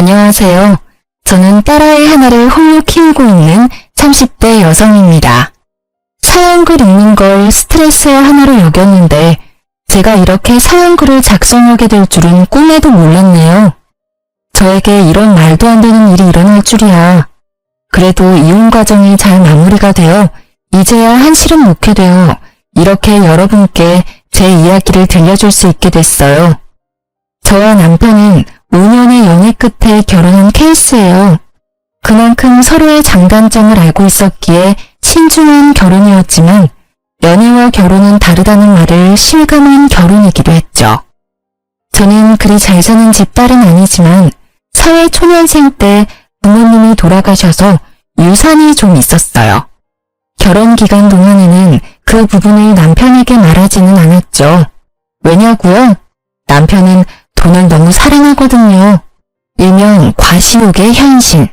안녕하세요. 저는 딸아이 하나를 홀로 키우고 있는 30대 여성입니다. 사연글 읽는 걸 스트레스의 하나로 여겼는데 제가 이렇게 사연글을 작성하게 될 줄은 꿈에도 몰랐네요. 저에게 이런 말도 안 되는 일이 일어날 줄이야. 그래도 이혼 과정이 잘 마무리가 되어 이제야 한시름 놓게 되어 이렇게 여러분께 제 이야기를 들려줄 수 있게 됐어요. 저와 남편은 5년의 연애 끝에 결혼한 케이스예요. 그만큼 서로의 장단점을 알고 있었기에 신중한 결혼이었지만 연애와 결혼은 다르다는 말을 실감한 결혼이기도 했죠. 저는 그리 잘 사는 집 딸은 아니지만 사회 초년생 때 부모님이 돌아가셔서 유산이 좀 있었어요. 결혼 기간 동안에는 그 부분을 남편에게 말하지는 않았죠. 왜냐고요? 남편은 돈을 너무 사랑하거든요. 일명 과시욕의 현신.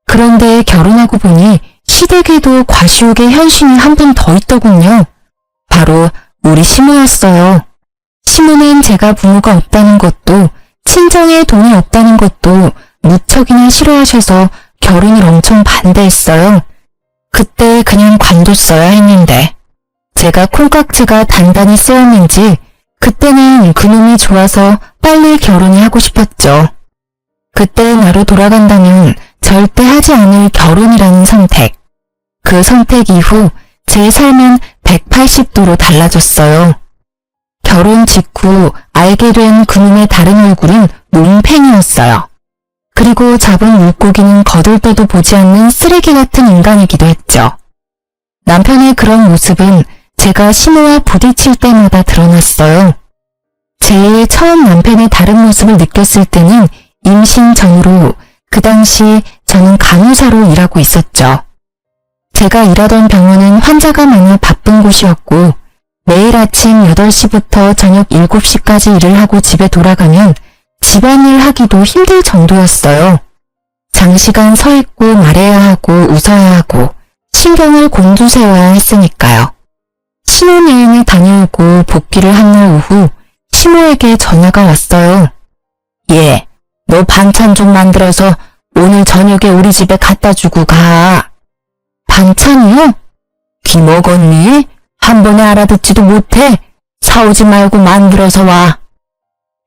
그런데 결혼하고 보니 시댁에도 과시욕의 현신이 한 분 더 있더군요. 바로 우리 시모였어요. 시모는 제가 부모가 없다는 것도 친정에 돈이 없다는 것도 무척이나 싫어하셔서 결혼을 엄청 반대했어요. 그때 그냥 관뒀어야 했는데 제가 콩깍지가 단단히 쓰였는지 그때는 그놈이 좋아서 빨리 결혼을 하고 싶었죠. 그때 나로 돌아간다면 절대 하지 않을 결혼이라는 선택. 그 선택 이후 제 삶은 180도로 달라졌어요. 결혼 직후 알게 된 그놈의 다른 얼굴은 논팽이였어요. 그리고 잡은 물고기는 거들떠도 보지 않는 쓰레기 같은 인간이기도 했죠. 남편의 그런 모습은 제가 시모와 부딪힐 때마다 드러났어요. 제일 처음 남편의 다른 모습을 느꼈을 때는 임신 전으로 그 당시 저는 간호사로 일하고 있었죠. 제가 일하던 병원은 환자가 많아 바쁜 곳이었고 매일 아침 8시부터 저녁 7시까지 일을 하고 집에 돌아가면 집안일 하기도 힘들 정도였어요. 장시간 서 있고 말해야 하고 웃어야 하고 신경을 곤두세워야 했으니까요. 신혼여행을 다녀오고 복귀를 한 날 오후 시모에게 전화가 왔어요. 예, 너 반찬 좀 만들어서 오늘 저녁에 우리 집에 갖다 주고 가. 반찬이요? 귀 먹었니? 한 번에 알아듣지도 못해. 사오지 말고 만들어서 와.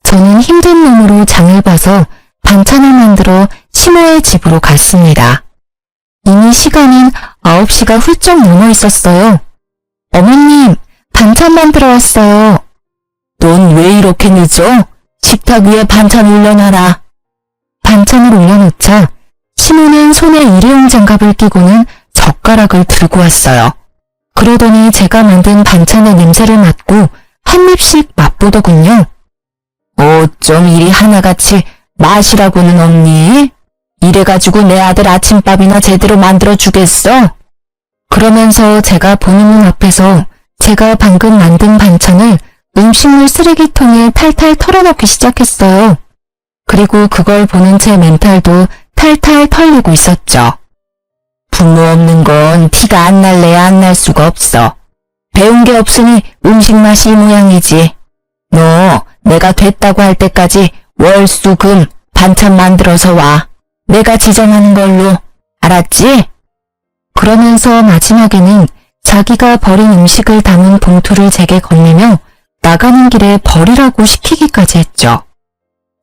저는 힘든 몸으로 장을 봐서 반찬을 만들어 시모의 집으로 갔습니다. 이미 시간은 9시가 훌쩍 넘어 있었어요. 어머님, 반찬 만들어 왔어요. 넌 왜 이렇게 늦어? 식탁 위에 반찬 올려놔라. 반찬을 올려놓자 시모는 손에 일회용 장갑을 끼고는 젓가락을 들고 왔어요. 그러더니 제가 만든 반찬의 냄새를 맡고 한 입씩 맛보더군요. 어쩜 이리 하나같이 맛이라고는 없니? 이래가지고 내 아들 아침밥이나 제대로 만들어주겠어? 그러면서 제가 보는 눈 앞에서 제가 방금 만든 반찬을 음식물 쓰레기통에 탈탈 털어넣기 시작했어요. 그리고 그걸 보는 제 멘탈도 탈탈 털리고 있었죠. 부모 없는 건 티가 안 날래야 안 날 수가 없어. 배운 게 없으니 음식 맛이 이 모양이지. 너 내가 됐다고 할 때까지 월, 수, 금 반찬 만들어서 와. 내가 지정하는 걸로. 알았지? 그러면서 마지막에는 자기가 버린 음식을 담은 봉투를 제게 건네며 나가는 길에 버리라고 시키기까지 했죠.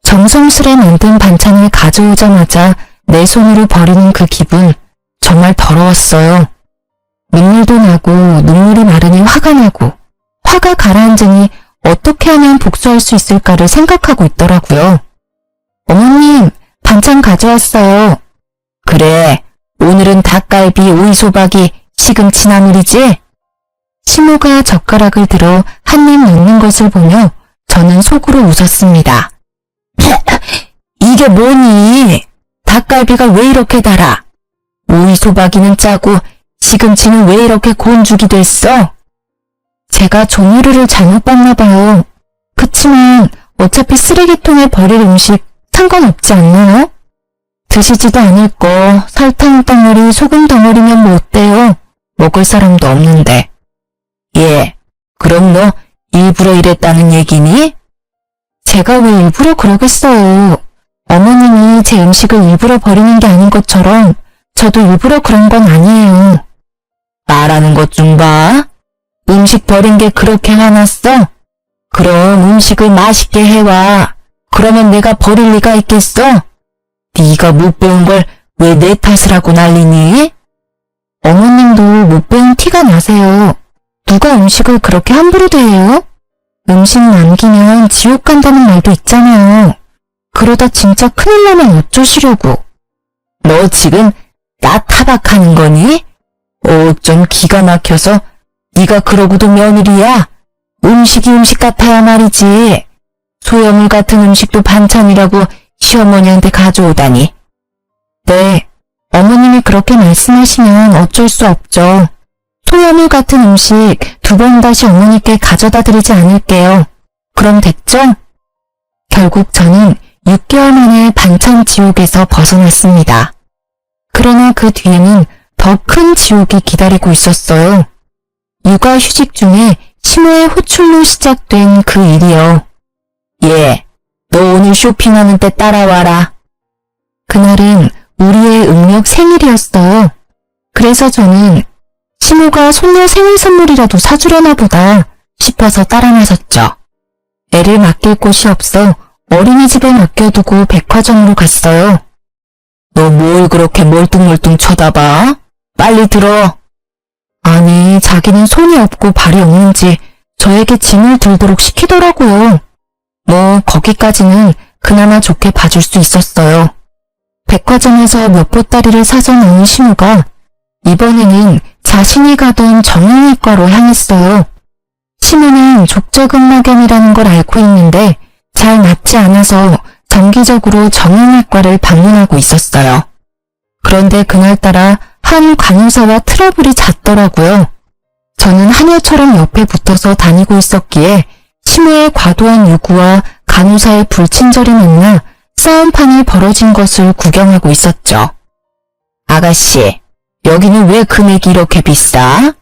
정성스레 만든 반찬을 가져오자마자 내 손으로 버리는 그 기분 정말 더러웠어요. 눈물도 나고 눈물이 마르니 화가 나고 화가 가라앉으니 어떻게 하면 복수할 수 있을까를 생각하고 있더라고요. 어머님, 반찬 가져왔어요. 그래, 오늘은 닭갈비, 오이소박이, 시금치 나물이지? 시모가 젓가락을 들어 한 입 넣는 것을 보며 저는 속으로 웃었습니다. 이게 뭐니? 닭갈비가 왜 이렇게 달아? 오이소박이는 짜고 시금치는 왜 이렇게 곤죽이 됐어? 제가 종이류를 잘못 봤나 봐요. 그치만 어차피 쓰레기통에 버릴 음식 상관없지 않나요? 드시지도 않을 거 설탕 덩어리, 소금 덩어리면 뭐 어때요? 먹을 사람도 없는데. 예, 그럼 너 일부러 이랬다는 얘기니? 제가 왜 일부러 그러겠어요. 어머님이 제 음식을 일부러 버리는 게 아닌 것처럼 저도 일부러 그런 건 아니에요. 말하는 것 좀 봐. 음식 버린 게 그렇게 화났어? 그럼 음식을 맛있게 해와. 그러면 내가 버릴 리가 있겠어? 네가 못 배운 걸 왜 내 탓을 하고 난리니? 어머님도 못 배운 티가 나세요. 누가 음식을 그렇게 함부로 대해요? 음식 남기면 지옥 간다는 말도 있잖아요. 그러다 진짜 큰일 나면 어쩌시려고. 너 지금 나 타박하는 거니? 좀 기가 막혀서 네가 그러고도 며느리야. 음식이 음식 같아야 말이지. 소염물 같은 음식도 반찬이라고 시어머니한테 가져오다니. 네, 어머님이 그렇게 말씀하시면 어쩔 수 없죠. 소염물 같은 음식 2번 다시 어머니께 가져다 드리지 않을게요. 그럼 됐죠? 결국 저는 6개월 만에 반찬 지옥에서 벗어났습니다. 그러나 그 뒤에는 더 큰 지옥이 기다리고 있었어요. 육아 휴직 중에 심호의 호출로 시작된 그 일이요. 너 오늘 쇼핑하는 때 따라와라. 그날은 우리의 음력 생일이었어요. 그래서 저는 심호가 손녀 생일 선물이라도 사주려나 보다 싶어서 따라 나섰죠. 애를 맡길 곳이 없어 어린이집에 맡겨두고 백화점으로 갔어요. 너 뭘 그렇게 멀뚱멀뚱 쳐다봐? 빨리 들어. 아니, 자기는 손이 없고 발이 없는지 저에게 짐을 들도록 시키더라고요. 거기까지는 그나마 좋게 봐줄 수 있었어요. 백화점에서 몇 보따리를 사서 나온 심우가 이번에는 자신이 가던 정형외과로 향했어요. 심우는 족저근막염이라는 걸 앓고 있는데 잘 낫지 않아서 정기적으로 정형외과를 방문하고 있었어요. 그런데 그날따라 한 간호사와 트러블이 잦더라고요. 저는 하녀처럼 옆에 붙어서 다니고 있었기에 심우의 과도한 요구와 간호사의 불친절이 만나 싸움판이 벌어진 것을 구경하고 있었죠. 아가씨, 여기는 왜 금액이 이렇게 비싸?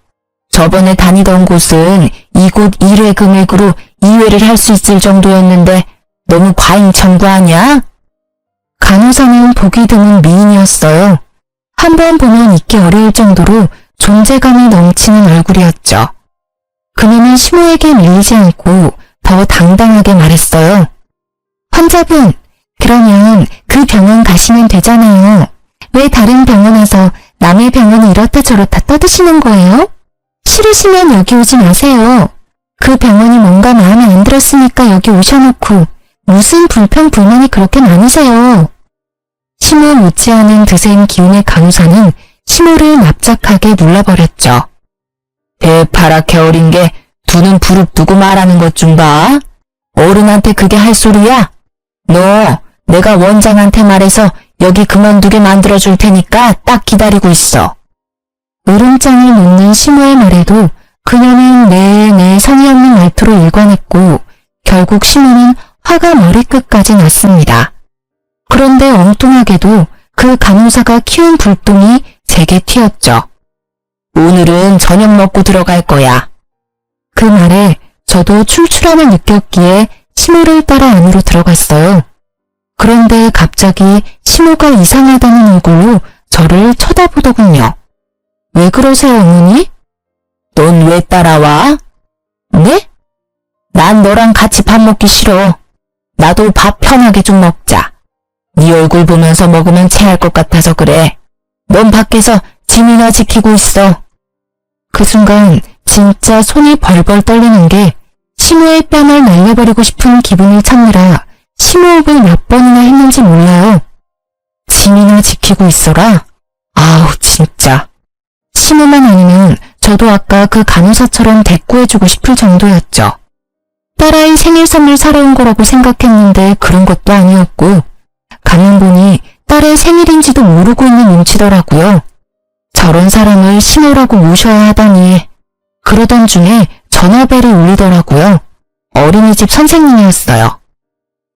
저번에 다니던 곳은 이곳 1회 금액으로 2회를 할 수 있을 정도였는데 너무 과잉 청구하냐? 간호사는 보기 드문 미인이었어요. 한 번 보면 잊기 어려울 정도로 존재감이 넘치는 얼굴이었죠. 그녀는 심호에게 밀리지 않고 더 당당하게 말했어요. 환자분, 그러면 그 병원 가시면 되잖아요. 왜 다른 병원에서 남의 병원을 이렇다 저렇다 떠드시는 거예요? 싫으시면 여기 오지 마세요. 그 병원이 뭔가 마음에 안 들었으니까 여기 오셔놓고 무슨 불평불만이 그렇게 많으세요. 심호 못지않은 드센 기운의 간호사는 심호를 납작하게 눌러버렸죠. 대파랗게 어린 게 두 눈 부릅뜨고 말하는 것 좀 봐. 어른한테 그게 할 소리야? 너 내가 원장한테 말해서 여기 그만두게 만들어줄 테니까 딱 기다리고 있어. 으름장을 놓는 심호의 말에도 그녀는 내내 성의 없는 말투로 일관했고 결국 심호는 화가 머리끝까지 났습니다. 그런데 엉뚱하게도 그 간호사가 키운 불똥이 제게 튀었죠. 오늘은 저녁 먹고 들어갈 거야. 그 말에 저도 출출함을 느꼈기에 심호를 따라 안으로 들어갔어요. 그런데 갑자기 심호가 이상하다는 얼굴로 저를 쳐다보더군요. 왜 그러세요, 어머니? 넌 왜 따라와? 네? 난 너랑 같이 밥 먹기 싫어. 나도 밥 편하게 좀 먹자. 네 얼굴 보면서 먹으면 체할 것 같아서 그래. 넌 밖에서 짐이나 지키고 있어. 그 순간 진짜 손이 벌벌 떨리는 게 심호의 뺨을 날려버리고 싶은 기분을 참느라 심호흡을 몇 번이나 했는지 몰라요. 짐이나 지키고 있어라? 아우 진짜. 심호만 아니면 저도 아까 그 간호사처럼 대꾸해주고 싶을 정도였죠. 딸아이 생일 선물 사러 온 거라고 생각했는데 그런 것도 아니었고 가만 보니 딸의 생일인지도 모르고 있는 눈치더라고요. 저런 사람을 심호라고 모셔야 하다니. 그러던 중에 전화벨이 울리더라고요. 어린이집 선생님이었어요.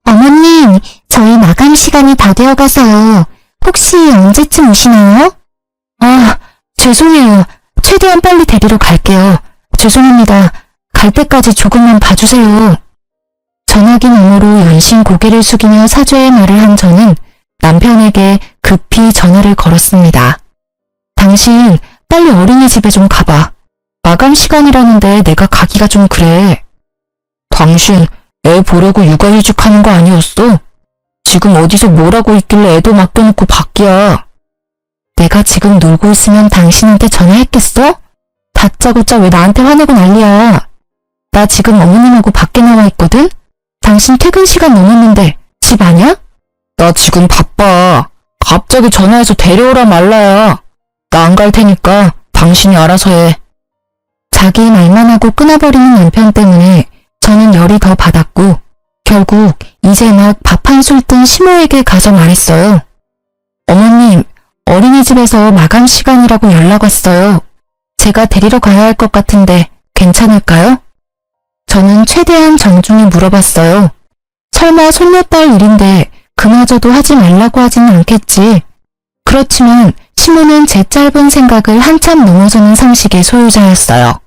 어머님, 저희 마감 시간이 다 되어가서요. 혹시 언제쯤 오시나요? 아, 죄송해요. 최대한 빨리 데리러 갈게요. 죄송합니다. 갈 때까지 조금만 봐주세요. 전화기 너머로 연신 고개를 숙이며 사죄의 말을 한 저는 남편 남편에게 급히 전화를 걸었습니다. 당신 빨리 어린이집에 좀 가봐. 마감 시간이라는데 내가 가기가 좀 그래. 당신 애 보려고 육아휴직 하는 거 아니었어? 지금 어디서 뭘 하고 있길래 애도 맡겨놓고 밖이야. 내가 지금 놀고 있으면 당신한테 전화했겠어? 다짜고짜 왜 나한테 화내고 난리야. 나 지금 어머님하고 밖에 나와 있거든? 당신 퇴근 시간 넘었는데 집 아냐? 나 지금 바빠. 갑자기 전화해서 데려오라 말라야. 나 안 갈 테니까 당신이 알아서 해. 자기 말만 하고 끊어버리는 남편 때문에 저는 열이 더 받았고 결국 이제 막 밥 한 술 뜬 시모에게 가서 말했어요. 어머님, 어린이집에서 마감 시간이라고 연락 왔어요. 제가 데리러 가야 할 것 같은데 괜찮을까요? 저는 최대한 정중히 물어봤어요. 설마 손녀딸 일인데 그마저도 하지 말라고 하진 않겠지. 그렇지만 시모는 제 짧은 생각을 한참 넘어서는 상식의 소유자였어요.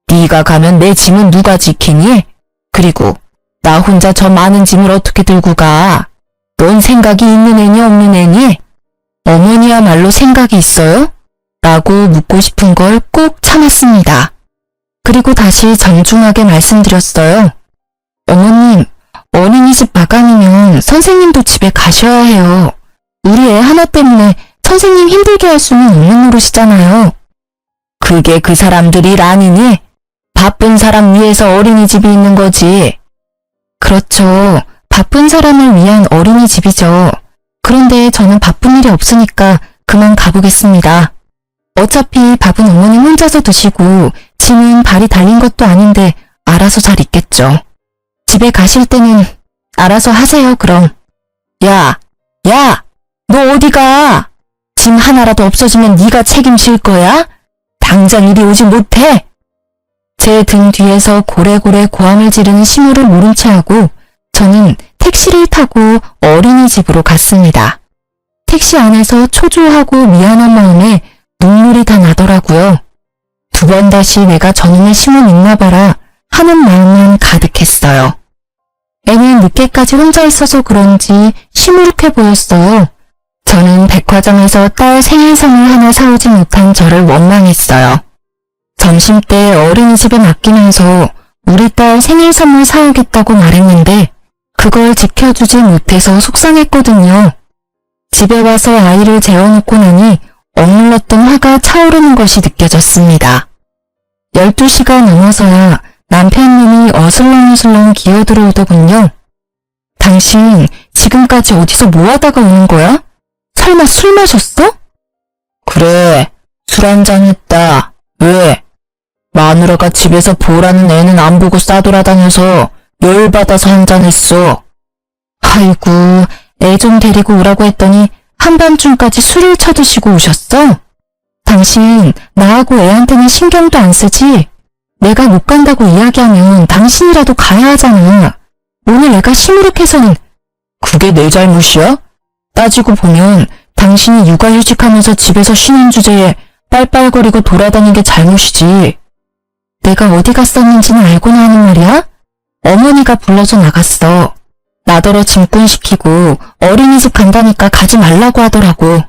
네가 가면 내 짐은 누가 지키니? 그리고 나 혼자 저 많은 짐을 어떻게 들고 가? 넌 생각이 있는 애니 없는 애니? 어머니야말로 생각이 있어요? 라고 묻고 싶은 걸 꼭 참았습니다. 그리고 다시 정중하게 말씀드렸어요. 어머님, 어린이집 마감이면 선생님도 집에 가셔야 해요. 우리 애 하나 때문에 선생님 힘들게 할 수는 없는 노릇이잖아요. 그게 그 사람들 일 아니니? 바쁜 사람 위해서 어린이집이 있는 거지. 그렇죠. 바쁜 사람을 위한 어린이집이죠. 그런데 저는 바쁜 일이 없으니까 그만 가보겠습니다. 어차피 밥은 어머님 혼자서 드시고 짐은 발이 달린 것도 아닌데 알아서 잘 있겠죠. 집에 가실 때는 알아서 하세요, 그럼. 야, 너 어디 가? 짐 하나라도 없어지면 네가 책임질 거야? 당장 이리 오지 못해? 제 등 뒤에서 고래고래 고함을 지르는 시모를 모른 채 하고 저는 택시를 타고 어린이집으로 갔습니다. 택시 안에서 초조하고 미안한 마음에 눈물이 다 나더라고요. 두 번 다시 내가 저놈의 시모 믿나 봐라 하는 마음만 가득했어요. 애는 늦게까지 혼자 있어서 그런지 시무룩해 보였어요. 저는 백화점에서 딸 생일 선물 하나 사오지 못한 저를 원망했어요. 점심때 어린이집에 맡기면서 우리 딸 생일 선물 사오겠다고 말했는데 그걸 지켜주지 못해서 속상했거든요. 집에 와서 아이를 재워놓고 나니 억눌렀던 화가 차오르는 것이 느껴졌습니다. 12시가 넘어서야 남편님이 어슬렁어슬렁 기어들어오더군요. 당신 지금까지 어디서 뭐 하다가 오는 거야? 설마 술 마셨어? 그래, 술 한잔 했다. 왜? 마누라가 집에서 보라는 애는 안 보고 싸돌아다녀서 열받아서 한잔했어. 아이고, 애 좀 데리고 오라고 했더니 한밤중까지 술을 쳐드시고 오셨어? 당신 나하고 애한테는 신경도 안 쓰지? 내가 못 간다고 이야기하면 당신이라도 가야 하잖아. 오늘 애가 시무룩해서는 그게 내 잘못이야? 따지고 보면 당신이 육아휴직하면서 집에서 쉬는 주제에 빨빨거리고 돌아다닌 게 잘못이지. 내가 어디 갔었는지는 알고나 하는 말이야? 어머니가 불러서 나갔어. 나더러 짐꾼시키고 어린이집 간다니까 가지 말라고 하더라고.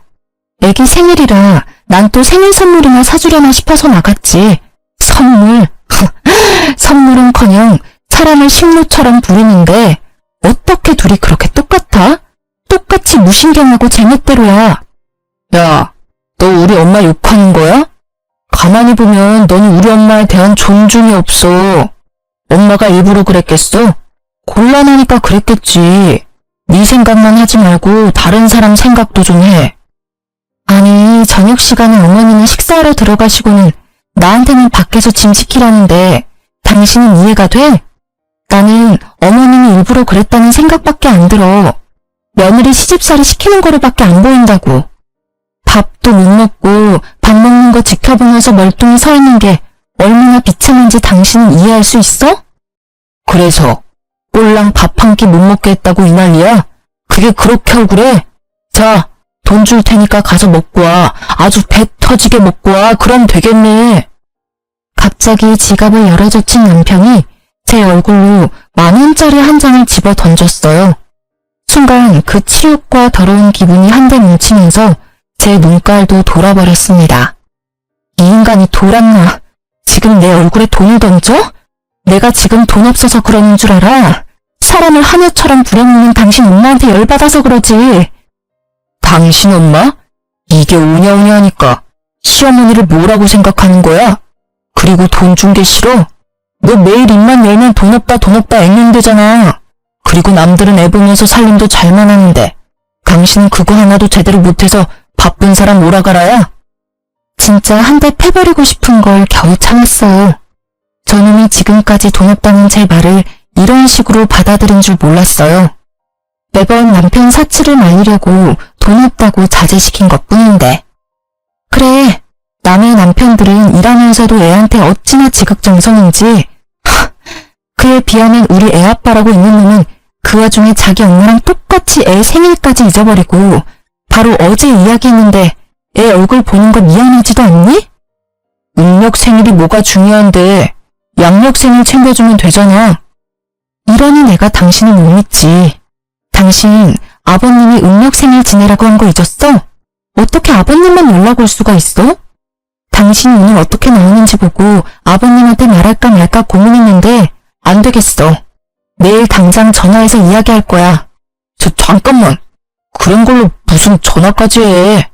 애기 생일이라 난 또 생일 선물이나 사주려나 싶어서 나갔지. 선물? 선물은커녕 사람을 식물처럼 부리는데 어떻게 둘이 그렇게 똑같아? 똑같이 무신경하고 제멋대로야. 야, 너 우리 엄마 욕하는 거야? 가만히 보면 너는 우리 엄마에 대한 존중이 없어. 엄마가 일부러 그랬겠어? 곤란하니까 그랬겠지. 네 생각만 하지 말고 다른 사람 생각도 좀 해. 아니, 저녁 시간에 어머니는 식사하러 들어가시고는 나한테는 밖에서 짐 지키라는데 당신은 이해가 돼? 나는 어머님이 일부러 그랬다는 생각밖에 안 들어. 며느리 시집살이 시키는 거로밖에 안 보인다고. 밥도 못 먹고 밥 먹는 거 지켜보면서 멀뚱히 서 있는 게 얼마나 비참한지 당신은 이해할 수 있어? 그래서 꼴랑 밥 한 끼 못 먹게 했다고 이 난리야? 그게 그렇게 억울해? 자, 돈 줄 테니까 가서 먹고 와. 아주 배 터지게 먹고 와. 그럼 되겠네. 갑자기 지갑을 열어젖힌 남편이 제 얼굴로 10,000원짜리 한 장을 집어 던졌어요. 순간 그 치욕과 더러운 기분이 한데 뭉치면서 제 눈깔도 돌아버렸습니다. 이 인간이 돌았나? 지금 내 얼굴에 돈을 던져? 내가 지금 돈 없어서 그러는 줄 알아? 사람을 하녀처럼 부려먹는 당신 엄마한테 열받아서 그러지. 당신 엄마? 이게 오냐오냐 하니까 시어머니를 뭐라고 생각하는 거야? 그리고 돈 준 게 싫어? 너 매일 입만 열면 돈 없다 앵앵대잖아. 그리고 남들은 애 보면서 살림도 잘만 하는데 당신은 그거 하나도 제대로 못해서 바쁜 사람 오라가라야? 진짜 한 대 패버리고 싶은 걸 겨우 참았어요. 저놈이 지금까지 돈 없다는 제 말을 이런 식으로 받아들인 줄 몰랐어요. 매번 남편 사치를 말리려고 돈 없다고 자제시킨 것뿐인데. 그래, 남의 남편들은 일하면서도 애한테 어찌나 지극정성인지. 그에 비하면 우리 애 아빠라고 있는 놈은 그 와중에 자기 엄마랑 똑같이 애 생일까지 잊어버리고 바로 어제 이야기했는데 애 얼굴 보는 거 미안하지도 않니? 음력 생일이 뭐가 중요한데 양력 생일 챙겨주면 되잖아. 이러니 내가 당신을 못 믿지. 당신 아버님이 음력 생일 지내라고 한 거 잊었어? 어떻게 아버님만 연락 올 수가 있어? 당신이 오늘 어떻게 나오는지 보고 아버님한테 말할까 말까 고민했는데 안 되겠어. 내일 당장 전화해서 이야기할 거야. 잠깐만. 그런 걸로 무슨 전화까지 해.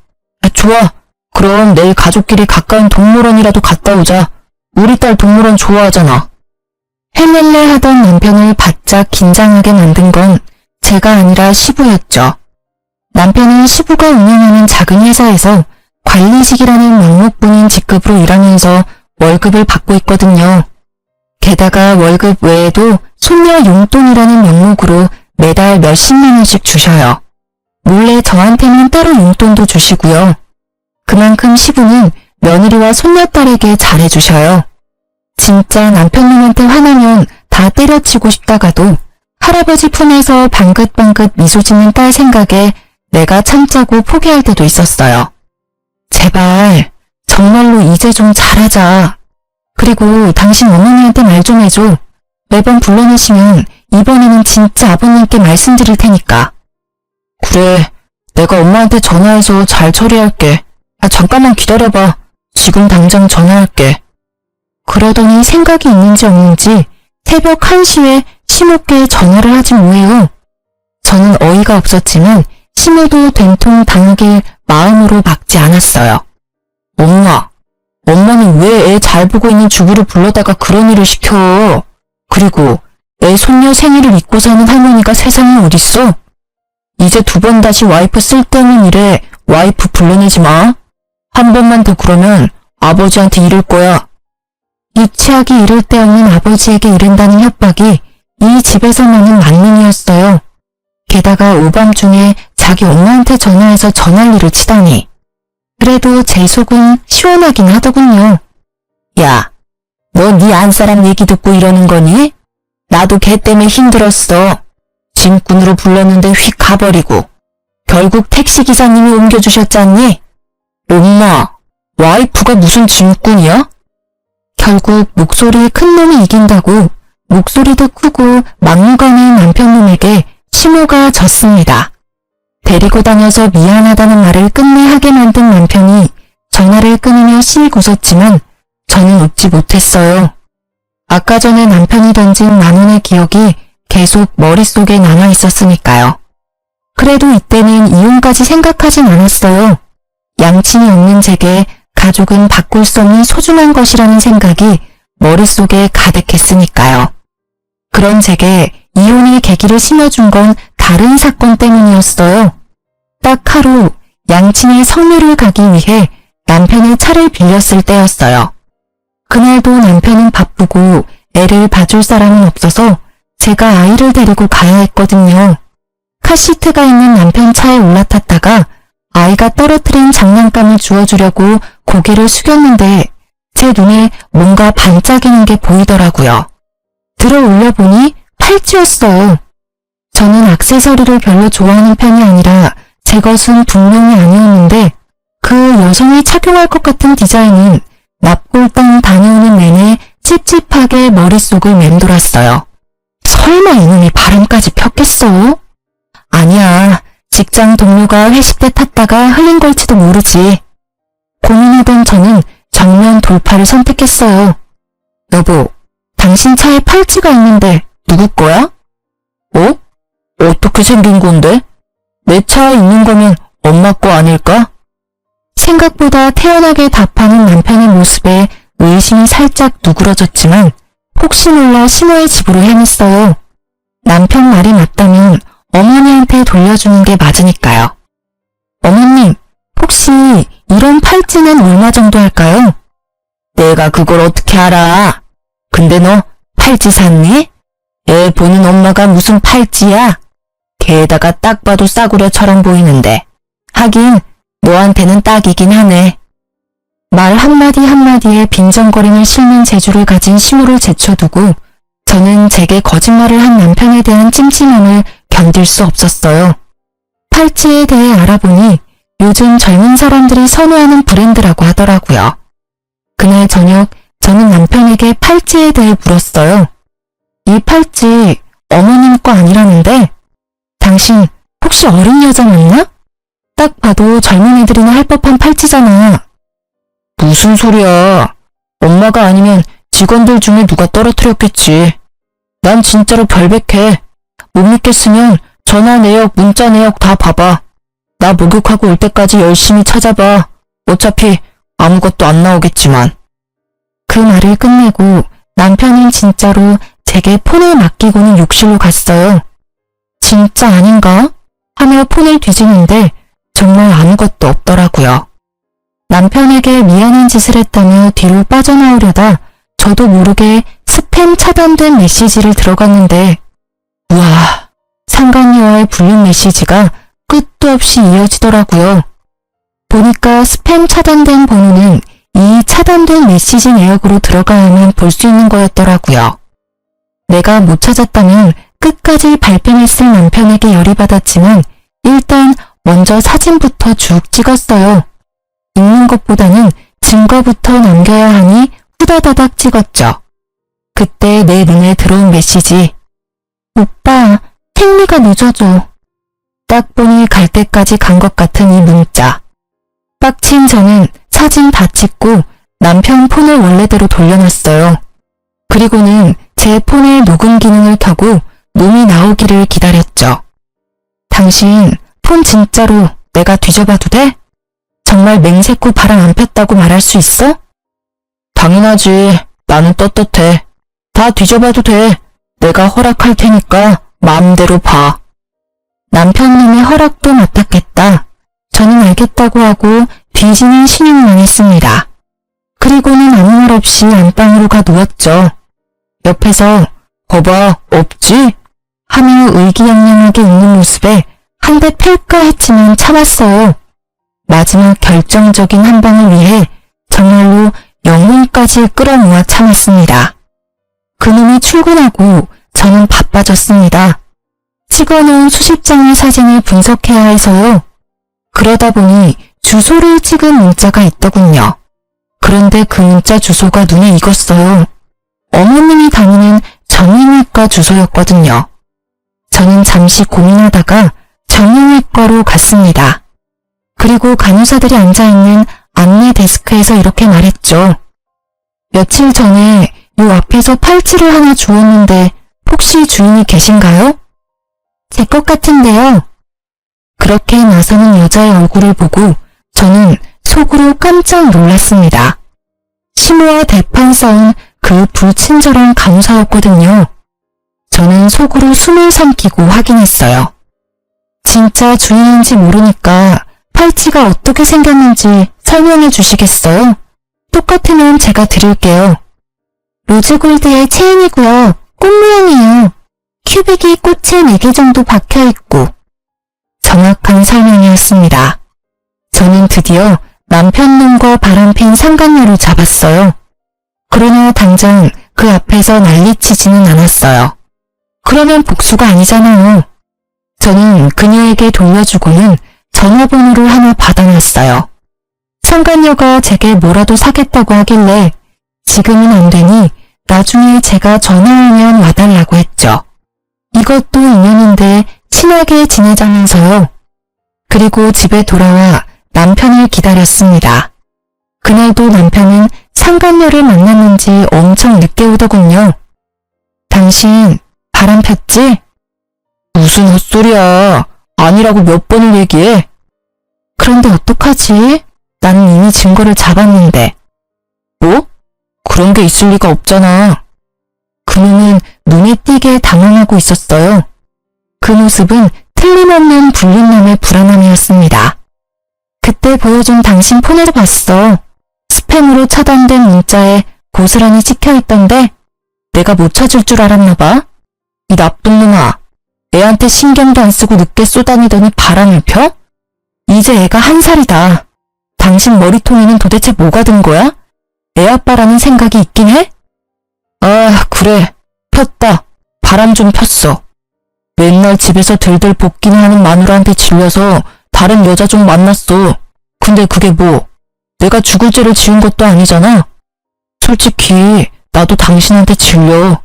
좋아. 그럼 내일 가족끼리 가까운 동물원이라도 갔다 오자. 우리 딸 동물원 좋아하잖아. 헬렐레 하던 남편을 바짝 긴장하게 만든 건 제가 아니라 시부였죠. 남편은 시부가 운영하는 작은 회사에서 관리직이라는 명목뿐인 직급으로 일하면서 월급을 받고 있거든요. 게다가 월급 외에도 손녀 용돈이라는 명목으로 매달 몇십만 원씩 주셔요. 몰래 저한테는 따로 용돈도 주시고요. 그만큼 시부는 며느리와 손녀딸에게 잘해주셔요. 진짜 남편님한테 화나면 다 때려치고 싶다가도 할아버지 품에서 방긋방긋 미소 짓는 딸 생각에 내가 참자고 포기할 때도 있었어요. 제발 정말로 이제 좀 잘하자. 그리고 당신 어머니한테 말 좀 해줘. 매번 불러내시면 이번에는 진짜 아버님께 말씀드릴 테니까. 그래, 내가 엄마한테 전화해서 잘 처리할게. 잠깐만 기다려봐. 지금 당장 전화할게. 그러더니 생각이 있는지 없는지 새벽 1시에 시모께 전화를 하지 뭐해요. 저는 어이가 없었지만 시모도 된통 당하길 마음으로 막지 않았어요. 엄마는 왜 애 잘 보고 있는 주부를 불러다가 그런 일을 시켜? 그리고 애 손녀 생일을 잊고 사는 할머니가 세상에 어딨어? 이제 2번 다시 와이프 쓸데없는 일에 와이프 불러내지 마. 한 번만 더 그러면 아버지한테 이를 거야. 유치하기 이를 데 없는 아버지에게 이른다는 협박이 이 집에서만은 만능이었어요. 게다가 오밤중에 자기 엄마한테 전화해서 전화리를 치다니. 그래도 제 속은 시원하긴 하더군요. 야, 너 네 안사람 얘기 듣고 이러는 거니? 나도 걔 때문에 힘들었어. 짐꾼으로 불렀는데 휙 가버리고 결국 택시기사님이 옮겨주셨잖니? 엄마, 와이프가 무슨 짐꾼이야? 결국 목소리에 큰 놈이 이긴다고 목소리도 크고 막무가내인 남편놈에게 시모가 졌습니다. 데리고 다녀서 미안하다는 말을 끝내 하게 만든 남편이 전화를 끊으며 씩 웃었지만 저는 웃지 못했어요. 아까 전에 남편이 던진 10,000원의 기억이 계속 머릿속에 남아있었으니까요. 그래도 이때는 이혼까지 생각하진 않았어요. 양친이 없는 제게 가족은 바꿀 수 없는 소중한 것이라는 생각이 머릿속에 가득했으니까요. 그런 제게 이혼의 계기를 심어준 건 다른 사건 때문이었어요. 딱 하루 양친의 성묘를 가기 위해 남편의 차를 빌렸을 때였어요. 그날도 남편은 바쁘고 애를 봐줄 사람은 없어서 제가 아이를 데리고 가야 했거든요. 카시트가 있는 남편 차에 올라탔다가 아이가 떨어뜨린 장난감을 주워주려고 고개를 숙였는데 제 눈에 뭔가 반짝이는 게 보이더라고요. 들어 올려보니 팔찌였어요. 저는 액세서리를 별로 좋아하는 편이 아니라 제 것은 분명히 아니었는데 그 여성이 착용할 것 같은 디자인은 납골당 다녀오는 내내 찝찝하게 머릿속을 맴돌았어요. 설마 이놈이 바람까지 폈겠어? 아니야. 직장 동료가 회식 때 탔다가 흘린 걸지도 모르지. 고민하던 저는 정면 돌파를 선택했어요. 여보, 당신 차에 팔찌가 있는데 누구 거야? 어? 어떻게 생긴 건데? 내 차에 있는 거면 엄마 거 아닐까? 생각보다 태연하게 답하는 남편의 모습에 의심이 살짝 누그러졌지만 혹시 몰라 신호의 집으로 향했어요. 남편 말이 맞다면 어머니한테 돌려주는 게 맞으니까요. 어머님, 혹시 이런 팔찌는 얼마 정도 할까요? 내가 그걸 어떻게 알아? 근데 너 팔찌 샀니? 애 보는 엄마가 무슨 팔찌야? 게다가 딱 봐도 싸구려처럼 보이는데. 하긴 너한테는 딱이긴 하네. 말 한마디 한마디에 빈정거림을 싣는 재주를 가진 시모를 제쳐두고 저는 제게 거짓말을 한 남편에 대한 찜찜함을 견딜 수 없었어요. 팔찌에 대해 알아보니 요즘 젊은 사람들이 선호하는 브랜드라고 하더라고요. 그날 저녁 저는 남편에게 팔찌에 대해 물었어요. 이 팔찌 어머님 거 아니라는데? 당신 혹시 어린 여자 맞나? 딱 봐도 젊은 애들이나 할 법한 팔찌잖아. 무슨 소리야. 엄마가 아니면 직원들 중에 누가 떨어뜨렸겠지. 난 진짜로 결백해. 못 믿겠으면 전화 내역, 문자 내역 다 봐봐. 나 목욕하고 올 때까지 열심히 찾아봐. 어차피 아무것도 안 나오겠지만. 그 말을 끝내고 남편은 진짜로 제게 폰을 맡기고는 욕실로 갔어요. 진짜 아닌가? 하며 폰을 뒤지는데 정말 아무것도 없더라고요. 남편에게 미안한 짓을 했다며 뒤로 빠져나오려다 저도 모르게 스팸 차단된 메시지를 들어갔는데 우와, 상간녀와의 불륜 메시지가 끝도 없이 이어지더라고요. 보니까 스팸 차단된 번호는 이 차단된 메시지 내역으로 들어가야만 볼 수 있는 거였더라고요. 내가 못 찾았다면 끝까지 발뺌했을 남편에게 열이 받았지만 일단 먼저 사진부터 쭉 찍었어요. 읽는 것보다는 증거부터 남겨야 하니 후다다닥 찍었죠. 그때 내 눈에 들어온 메시지. 오빠, 택리가 늦어져. 딱 보니 갈 때까지 간 것 같은 이 문자. 빡친 저는 사진 다 찍고 남편 폰을 원래대로 돌려놨어요. 그리고는 제 폰의 녹음 기능을 켜고 놈이 나오기를 기다렸죠. 당신 폰 진짜로 내가 뒤져봐도 돼? 정말 맹세코 바람 안 폈다고 말할 수 있어? 당연하지. 나는 떳떳해. 다 뒤져봐도 돼. 내가 허락할 테니까 마음대로 봐. 남편 놈의 허락도 맡았겠다. 저는 알겠다고 하고 뒤지는 신용만 했습니다. 그리고는 아무 말 없이 안방으로 가 누웠죠. 옆에서 거봐, 없지? 하며 의기양양하게 웃는 모습에 한 대 팰까 했지만 참았어요. 마지막 결정적인 한 방을 위해 정말로 영혼까지 끌어모아 참았습니다. 그놈이 출근하고 저는 바빠졌습니다. 찍어놓은 수십 장의 사진을 분석해야 해서요. 그러다 보니 주소를 찍은 문자가 있더군요. 그런데 그 문자 주소가 눈에 익었어요. 어머님이 다니는 정형외과 주소였거든요. 저는 잠시 고민하다가 정형외과로 갔습니다. 그리고 간호사들이 앉아있는 안내 데스크에서 이렇게 말했죠. 며칠 전에 요 앞에서 팔찌를 하나 주웠는데 혹시 주인이 계신가요? 제 것 같은데요. 그렇게 나서는 여자의 얼굴을 보고 저는 속으로 깜짝 놀랐습니다. 시모와 대판 싸운 그 불친절한 간호사였거든요. 저는 속으로 숨을 삼키고 확인했어요. 진짜 주인인지 모르니까 팔찌가 어떻게 생겼는지 설명해 주시겠어요? 똑같으면 제가 드릴게요. 로즈골드의 체인이고요. 꽃 모양이에요. 큐빅이 꽃에 4개 정도 박혀있고. 정확한 설명이었습니다. 저는 드디어 남편 놈과 바람핀 상간녀를 잡았어요. 그러나 당장 그 앞에서 난리치지는 않았어요. 그러면 복수가 아니잖아요. 저는 그녀에게 돌려주고는 전화번호를 하나 받아놨어요. 상간녀가 제게 뭐라도 사겠다고 하길래 지금은 안 되니 나중에 제가 전화하면 와달라고 했죠. 이것도 인연인데 친하게 지내자면서요. 그리고 집에 돌아와 남편을 기다렸습니다. 그날도 남편은 상간녀를 만났는지 엄청 늦게 오더군요. 당신 바람 폈지? 무슨 헛소리야. 아니라고 몇 번을 얘기해. 그런데 어떡하지? 나는 이미 증거를 잡았는데. 뭐? 그런 게 있을 리가 없잖아. 그놈은 눈에 띄게 당황하고 있었어요. 그 모습은 틀림없는 불륜남의 불안함이었습니다. 그때 보여준 당신 폰을 봤어. 스팸으로 차단된 문자에 고스란히 찍혀있던데 내가 못 찾을 줄 알았나 봐. 이 나쁜 놈아. 애한테 신경도 안 쓰고 늦게 쏘다니더니 바람을 펴? 이제 애가 1살이다. 당신 머리통에는 도대체 뭐가 든 거야? 애 아빠라는 생각이 있긴 해? 아, 그래. 폈다. 바람 좀 폈어. 맨날 집에서 들들 볶기는 하는 마누라한테 질려서 다른 여자 좀 만났어. 근데 그게 뭐? 내가 죽을 죄를 지은 것도 아니잖아. 솔직히 나도 당신한테 질려.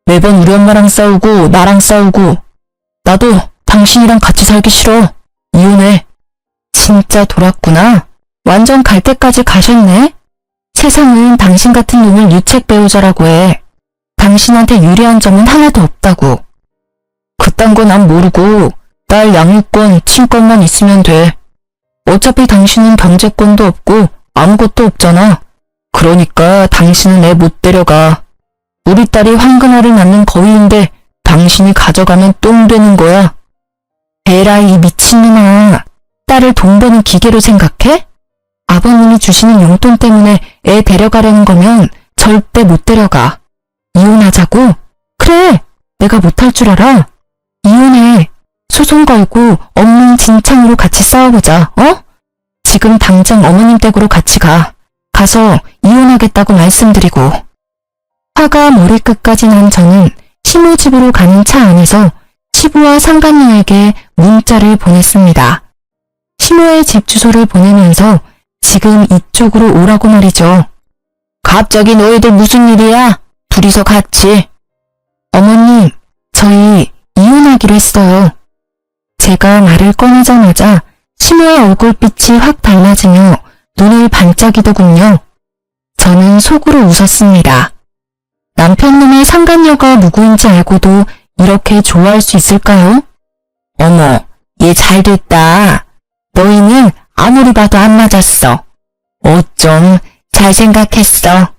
매번 우리 엄마랑 싸우고 나랑 싸우고. 나도 당신이랑 같이 살기 싫어. 이혼해. 진짜 돌았구나. 완전 갈 때까지 가셨네. 세상은 당신 같은 놈을 유책 배우자라고 해. 당신한테 유리한 점은 하나도 없다고. 그딴 거 난 모르고 딸 양육권, 친권만 있으면 돼. 어차피 당신은 경제권도 없고 아무것도 없잖아. 그러니까 당신은 애 못 데려가. 우리 딸이 황금알을 낳는 거위인데 당신이 가져가면 똥 되는 거야. 에라이 미친놈아. 딸을 돈 버는 기계로 생각해? 아버님이 주시는 용돈 때문에 애 데려가려는 거면 절대 못 데려가. 이혼하자고? 그래. 내가 못할 줄 알아. 이혼해. 소송 걸고 엉망진창으로 같이 싸워보자. 어? 지금 당장 어머님 댁으로 같이 가. 가서 이혼하겠다고 말씀드리고. 화가 머리끝까지 난 저는 시모 집으로 가는 차 안에서 시부와 상간녀에게 문자를 보냈습니다. 시모의 집 주소를 보내면서 지금 이쪽으로 오라고 말이죠. 갑자기 너희들 무슨 일이야? 둘이서 같이. 어머님, 저희 이혼하기로 했어요. 제가 말을 꺼내자마자 시모의 얼굴빛이 확 달라지며 눈을 반짝이더군요. 저는 속으로 웃었습니다. 남편놈의 상간녀가 누구인지 알고도 이렇게 좋아할 수 있을까요? 어머, 얘 잘됐다. 너희는 아무리 봐도 안 맞았어. 어쩜 잘 생각했어.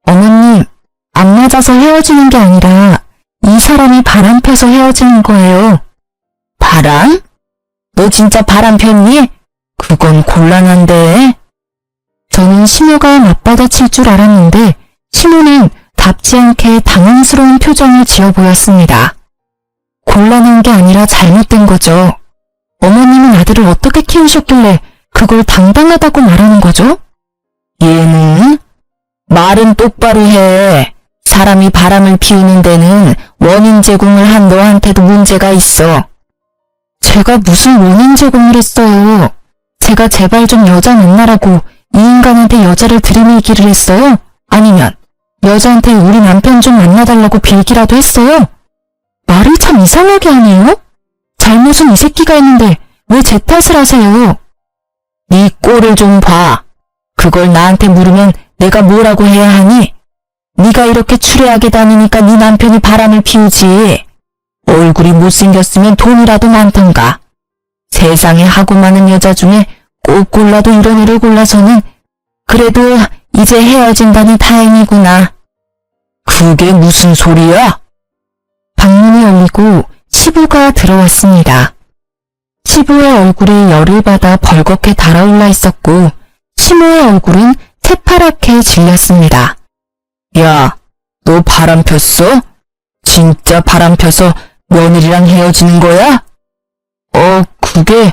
어머님, 안 맞아서 헤어지는 게 아니라 이 사람이 바람 펴서 헤어지는 거예요. 바람? 너 진짜 바람 폈니? 그건 곤란한데. 저는 시모가 맞받아칠 줄 알았는데 시모는 답지 않게 당황스러운 표정을 지어 보였습니다. 곤란한 게 아니라 잘못된 거죠. 어머님은 아들을 어떻게 키우셨길래 그걸 당당하다고 말하는 거죠? 얘는 말은 똑바로 해. 사람이 바람을 피우는 데는 원인 제공을 한 너한테도 문제가 있어. 제가 무슨 원인 제공을 했어요? 제가 제발 좀 여자 만나라고 이 인간한테 여자를 들이밀기를 했어요? 아니면 여자한테 우리 남편 좀 만나달라고 빌기라도 했어요? 말을 참 이상하게 하네요? 잘못은 이 새끼가 했는데 왜 제 탓을 하세요? 네 꼴을 좀 봐. 그걸 나한테 물으면 내가 뭐라고 해야 하니? 네가 이렇게 추레하게 다니니까 네 남편이 바람을 피우지. 얼굴이 못생겼으면 돈이라도 많던가. 세상에 하고 많은 여자 중에 꼭 골라도 이런 애를 골라서는 그래도 이제 헤어진다니 다행이구나. 그게 무슨 소리야? 방문이 열리고 시부가 들어왔습니다. 시부의 얼굴이 열을 받아 벌겋게 달아올라 있었고 시모의 얼굴은 새파랗게 질렸습니다. 야, 너 바람 폈어? 진짜 바람 펴서 며느리랑 헤어지는 거야? 그게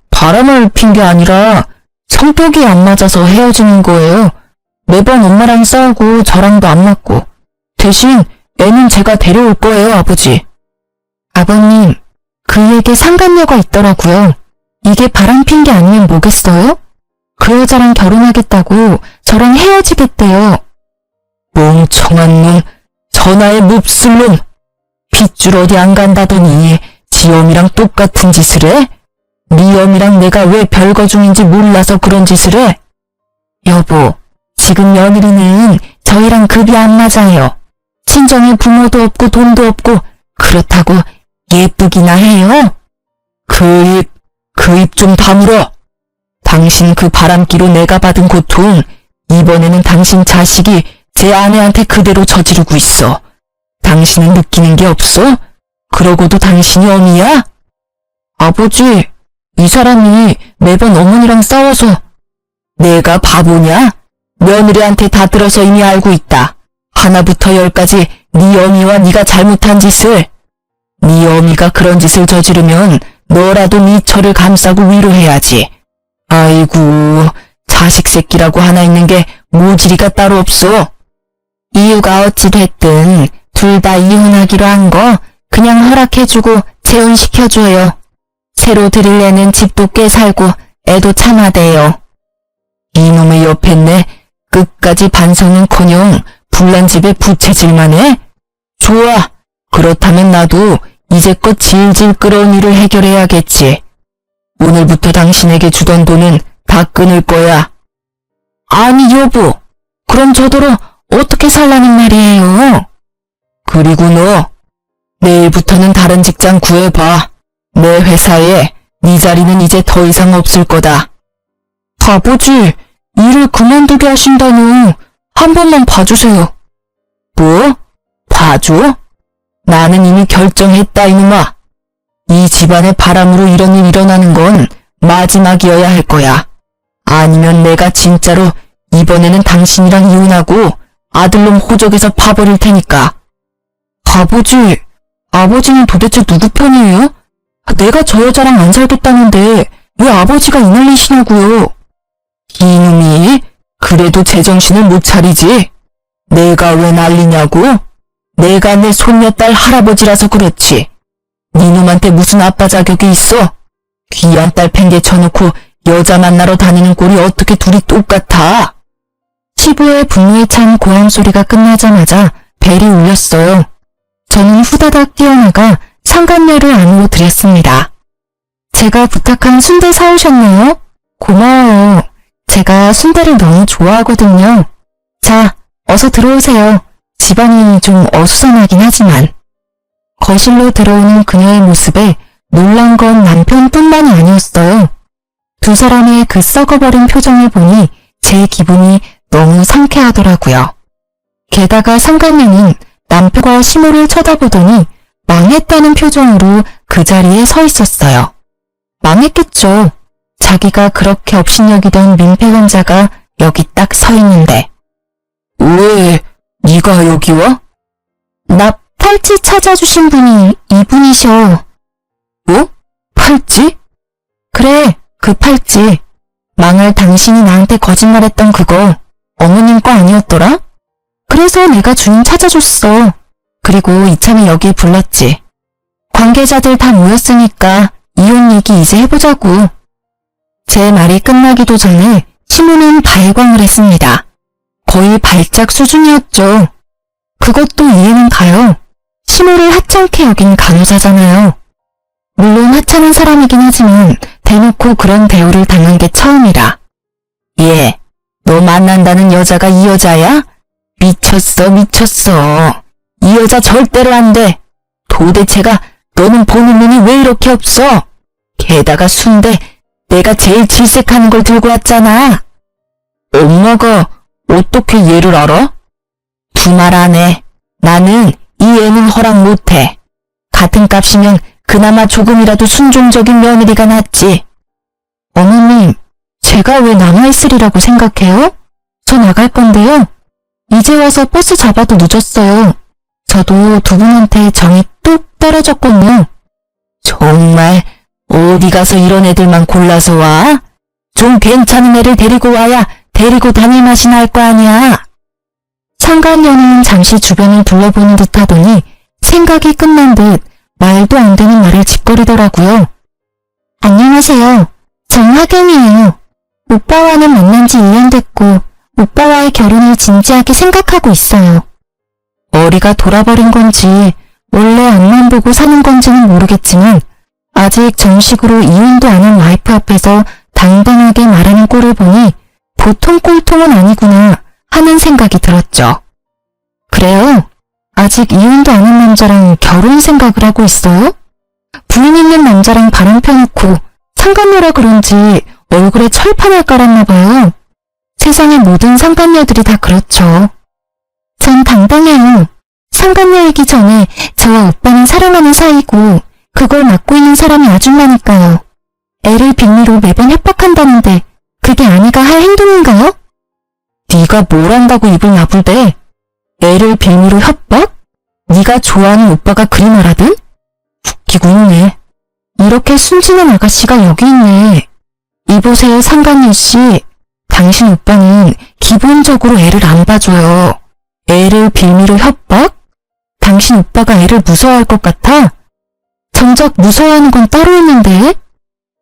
바람을 핀 게 아니라 성격이 안 맞아서 헤어지는 거예요. 매번 엄마랑 싸우고 저랑도 안 맞고. 대신 애는 제가 데려올 거예요, 아버지. 아버님, 그에게 상간녀가 있더라고요. 이게 바람 핀 게 아니면 뭐겠어요? 그 여자랑 결혼하겠다고 저랑 헤어지겠대요. 멍청한 놈, 전화에 몹쓸 놈. 핏줄 어디 안 간다더니 지 엄이랑 똑같은 짓을 해? 네 엄이랑 내가 왜 별거 중인지 몰라서 그런 짓을 해? 여보, 지금 며느리는 저희랑 급이 안 맞아요. 친정에 부모도 없고 돈도 없고 그렇다고 예쁘기나 해요? 그 입 좀 다물어. 당신 그 바람기로 내가 받은 고통, 이번에는 당신 자식이 제 아내한테 그대로 저지르고 있어. 당신은 느끼는 게 없어? 그러고도 당신이 엄이야? 아버지, 이 사람이 매번 어머니랑 싸워서. 내가 바보냐? 며느리한테 다 들어서 이미 알고 있다. 하나부터 열까지 네 어미와 네가 잘못한 짓을. 네 어미가 그런 짓을 저지르면 너라도 네 처를 감싸고 위로해야지. 아이고, 자식 새끼라고 하나 있는 게 모질이가 따로 없어. 이유가 어찌 됐든 둘 다 이혼하기로 한 거 그냥 허락해주고 재혼시켜줘요. 새로 들일 애는 집도 꽤 살고 애도 참하대요. 이놈의 옆했네. 끝까지 반성은커녕 불난 집에 부채질만 해? 좋아. 그렇다면 나도 이제껏 질질 끌어온 일을 해결해야겠지. 오늘부터 당신에게 주던 돈은 다 끊을 거야. 아니 여보, 그럼 저더러 어떻게 살라는 말이에요? 그리고 너, 내일부터는 다른 직장 구해봐. 내 회사에 네 자리는 이제 더 이상 없을 거다. 아버지, 일을 그만두게 하신다뇨. 한 번만 봐주세요. 뭐? 봐줘? 나는 이미 결정했다 이놈아. 이 집안의 바람으로 이런 일 일어나는 건 마지막이어야 할 거야. 아니면 내가 진짜로 이번에는 당신이랑 이혼하고 아들놈 호적에서 파버릴 테니까. 아버지, 아버지는 도대체 누구 편이에요? 내가 저 여자랑 안 살겠다는데 왜 아버지가 이 난리시냐고요. 이놈이 그래도 제정신을 못 차리지. 내가 왜 난리냐고? 내가 내 손녀딸 할아버지라서 그렇지. 니놈한테 무슨 아빠 자격이 있어? 귀한 딸 팽개쳐놓고 여자 만나러 다니는 꼴이 어떻게 둘이 똑같아? 시부의 분노에 찬 고함 소리가 끝나자마자 벨이 울렸어요. 저는 후다닥 뛰어나가 상간녀를 안으로 들였습니다. 제가 부탁한 순대 사오셨나요? 고마워요. 제가 순대를 너무 좋아하거든요. 자, 어서 들어오세요. 집안이 좀 어수선하긴 하지만. 거실로 들어오는 그녀의 모습에 놀란 건 남편뿐만이 아니었어요. 두 사람의 그 썩어버린 표정을 보니 제 기분이 너무 상쾌하더라고요. 게다가 상간녀는 남편과 시모를 쳐다보더니 망했다는 표정으로 그 자리에 서 있었어요. 망했겠죠. 자기가 그렇게 업신여기던 민폐 혼자가 여기 딱 서 있는데. 왜 네가 여기 와? 나 팔찌 찾아주신 분이 이분이셔. 뭐? 팔찌? 그래, 그 팔찌. 망할 당신이 나한테 거짓말했던 그거 어머님 거 아니었더라? 그래서 내가 주인 찾아줬어. 그리고 이참에 여기 불렀지. 관계자들 다 모였으니까 이혼 얘기 이제 해보자고. 제 말이 끝나기도 전에 시모는 발광을 했습니다. 거의 발작 수준이었죠. 그것도 이해는 가요. 시모를 하찮게 여긴 간호사잖아요. 물론 하찮은 사람이긴 하지만 대놓고 그런 대우를 당한 게 처음이라. 예, 너 만난다는 여자가 이 여자야? 미쳤어, 미쳤어. 이 여자 절대로 안 돼. 도대체가 너는 보는 눈이 왜 이렇게 없어? 게다가 순대 내가 제일 질색하는 걸 들고 왔잖아. 엄마가 어떻게 얘를 알아? 두말 안 해. 나는 이 애는 허락 못해. 같은 값이면 그나마 조금이라도 순종적인 며느리가 낫지. 어머님, 제가 왜 남아있으리라고 생각해요? 저 나갈 건데요. 이제 와서 버스 잡아도 늦었어요. 저도 두 분한테 정이 뚝 떨어졌군요. 정말 어디 가서 이런 애들만 골라서 와? 좀 괜찮은 애를 데리고 와야 데리고 다닐 맛이 날 거 아니야. 상간녀는 잠시 주변을 둘러보는 듯 하더니 생각이 끝난 듯 말도 안 되는 말을 짓거리더라고요. 안녕하세요. 전 하경이에요. 오빠와는 만난 지 1년 됐고 오빠와의 결혼을 진지하게 생각하고 있어요. 머리가 돌아버린 건지 원래 앞만 보고 사는 건지는 모르겠지만 아직 정식으로 이혼도 안 한 와이프 앞에서 당당하게 말하는 꼴을 보니 보통 꼴통은 아니구나 하는 생각이 들었죠. 그래요? 아직 이혼도 안 한 남자랑 결혼 생각을 하고 있어요? 부인 있는 남자랑 바람 펴놓고 상간녀라 그런지 얼굴에 철판을 깔았나 봐요. 세상의 모든 상간녀들이 다 그렇죠. 전 당당해요. 상간녀이기 전에 저와 오빠는 사랑하는 사이고 그걸 맡고 있는 사람이 아줌마니까요. 애를 빙의로 매번 협박한다는데 그게 아내가 할 행동인가요? 네가 뭘 안다고 입을 나불대? 애를 빌미로 협박? 네가 좋아하는 오빠가 그리 말하든? 웃기고 있네. 이렇게 순진한 아가씨가 여기 있네. 이보세요 상간녀씨. 당신 오빠는 기본적으로 애를 안 봐줘요. 애를 빌미로 협박? 당신 오빠가 애를 무서워할 것 같아? 정작 무서워하는 건 따로 있는데?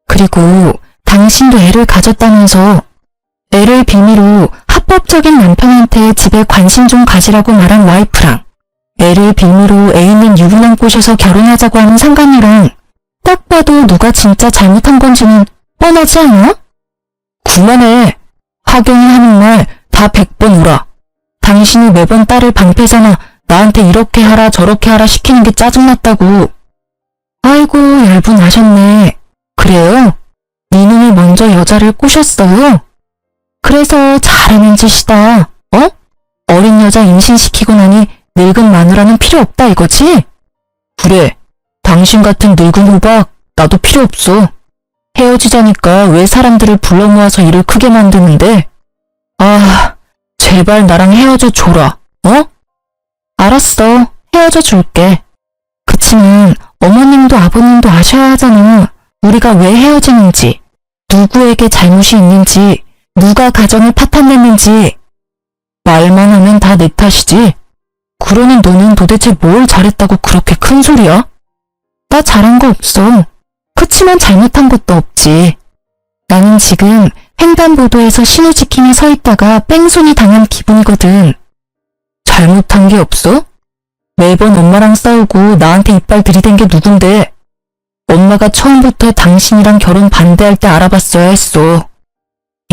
그리고 당신도 애를 가졌다면서 애를 빌미로 합법적인 남편한테 집에 관심 좀 가지라고 말한 와이프랑 애를 빌미로 애 있는 유부남 꼬셔서 결혼하자고 하는 상간녀랑 딱 봐도 누가 진짜 잘못한 건지는 뻔하지 않아? 그만해. 하경이 하는 말 다 100번 울어. 당신이 매번 딸을 방패잖아. 나한테 이렇게 하라 저렇게 하라 시키는 게 짜증났다고. 아이고 얇은 아셨네. 그래요? 네 놈이 먼저 여자를 꼬셨어요? 그래서 잘하는 짓이다. 어? 어린 여자 임신시키고 나니 늙은 마누라는 필요 없다 이거지? 그래. 당신 같은 늙은 호박 나도 필요 없어. 헤어지자니까 왜 사람들을 불러 모아서 일을 크게 만드는데? 아, 제발 나랑 헤어져 줘라. 어? 알았어. 헤어져 줄게. 그치만 어머님도 아버님도 아셔야 하잖아. 우리가 왜 헤어지는지, 누구에게 잘못이 있는지, 누가 가정을 파탄냈는지. 말만 하면 다 내 탓이지. 그러는 너는 도대체 뭘 잘했다고 그렇게 큰 소리야? 나 잘한 거 없어. 그치만 잘못한 것도 없지. 나는 지금 횡단보도에서 신호지킴에 서 있다가 뺑소니 당한 기분이거든. 잘못한 게 없어? 매번 엄마랑 싸우고 나한테 이빨 들이댄 게 누군데? 엄마가 처음부터 당신이랑 결혼 반대할 때 알아봤어야 했어.